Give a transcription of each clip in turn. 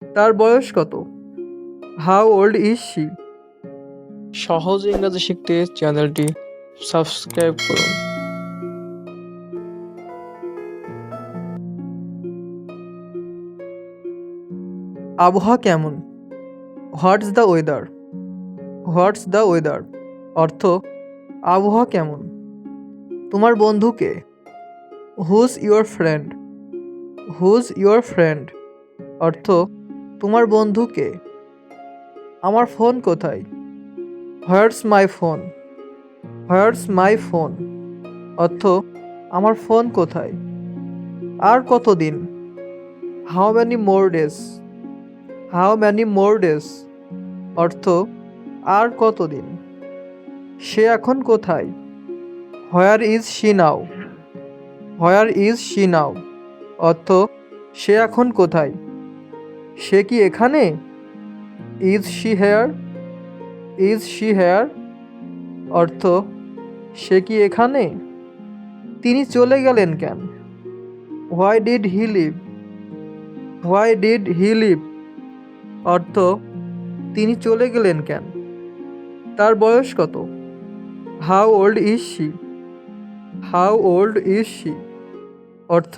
তার বয়স কত? How old is she? সহজ ইংরেজি শিখতে চ্যানেলটি সাবস্ক্রাইব করুন। আবহাওয়া কেমন? What's the weather? What's the weather অর্থ আবহাওয়া কেমন? তোমার বন্ধু কে? Who's your friend? Who's your friend অর্থ তোমার বন্ধু কে? আমার ফোন কোথায়? হোয়াটস my phone? What's my phone অর্থ আমার ফোন কোথায়? আর কতদিন? How many more days? How many more days অর্থ আর কতদিন? সে এখন কোথায়? Where is she now? Where is she now অর্থ সে এখন কোথায়? সে কি এখানে? Is she here? Is she here অর্থ সে কি এখানে? তিনি চলে গেলেন কেন? Why did he leave? Why did he leave অর্থ তিনি চলে গেলেন কেন? তার বয়স কত? How old is she? How old is she অর্থ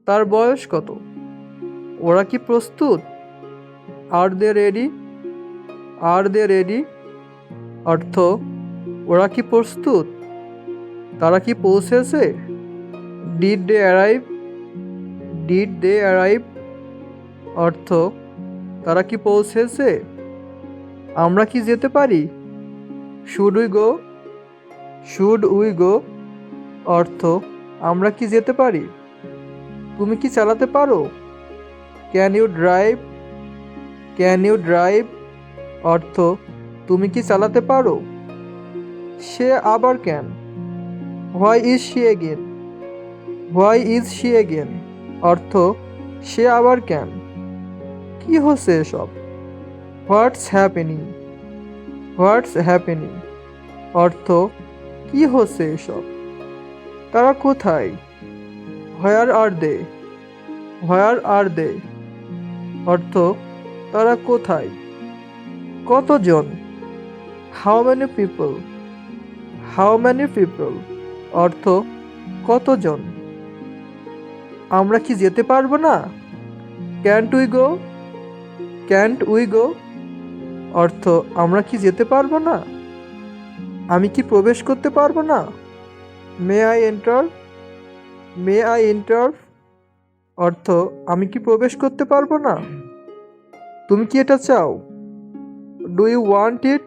তার বয়স কত? ওরা কি প্রস্তুত? আর দে রেডি? আর দে রেডি অর্থ ওরা কি প্রস্তুত? তারা কি পৌঁছেছে? Did they arrive? Did they arrive অর্থ তারা কি পৌঁছেছে? আমরা কি যেতে পারি? Should we go? Should we go অর্থ আমরা কি যেতে পারি? তুমি কি চালাতে পারো? Can you drive? Can you drive অর্থ তুমি কি চালাতে পারো? সে আবার কেন? Why is she again? Why is she again অর্থ সে আবার কেন? কি হচ্ছে এসব? What's happening? হোয়াটস হ্যাপেনিং অর্থ কি হচ্ছে এসব? তারা কোথায়? হোয়ার আর দে? হোয়ার আর দে অর্থ তারা কোথায়? কতজন? How many people? How many people অর্থ কতজন? আমরা কি যেতে পারবো না? Can't we go? Can't we go অর্থ আমরা কি যেতে পারবো না? আমি কি প্রবেশ করতে পারবো না? May I enter? May I enter অর্থ আমি কি প্রবেশ করতে পারবো না? তুমি কি এটা চাও? Do you want it?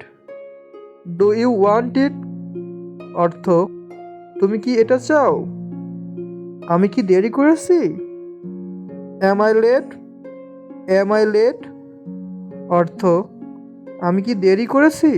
Do you want it অর্থ তুমি কি এটা চাও? আমি কি দেরি করেছি? Am I late? Am I late অর্থ আমি কি দেরি করেছি?